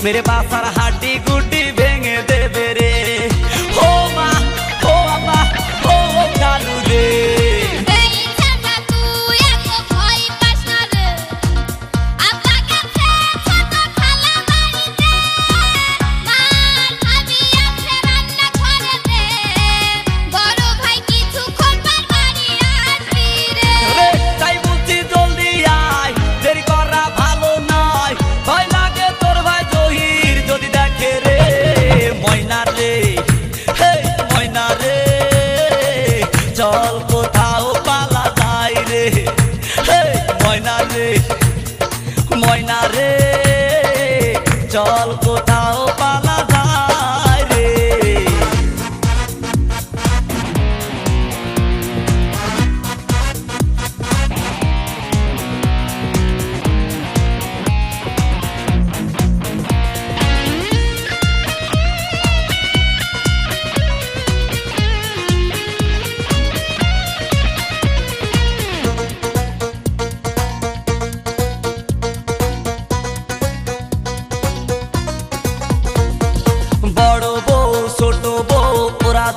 मेरे बासार हाड्डी गुड्डी भेंगे देबे रे ओ मा ओ अम्मा ओ कालू रे चल कोथाओ पाला जाई रे मयना रे मयना रे चल कोथाओ पाला जाई रे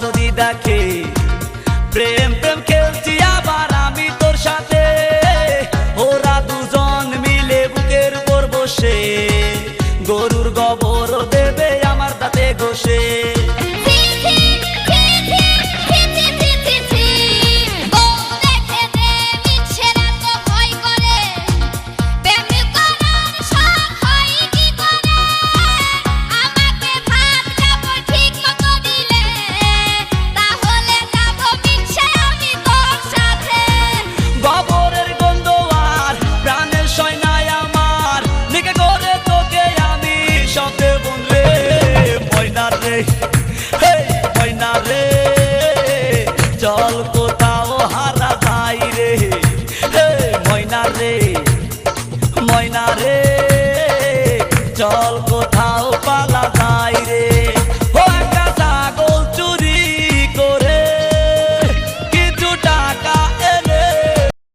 যদি দেখে প্রেম প্রেম খেলছি আবার আমি তোর সাথে ওরা দুজন মিলে বুকের উপর বসে গরুর গোবর দেবে আমার দাঁতে ঘষে ময়না রে চল কোথাও হারা যাই রে ময়না রে চল কোথাও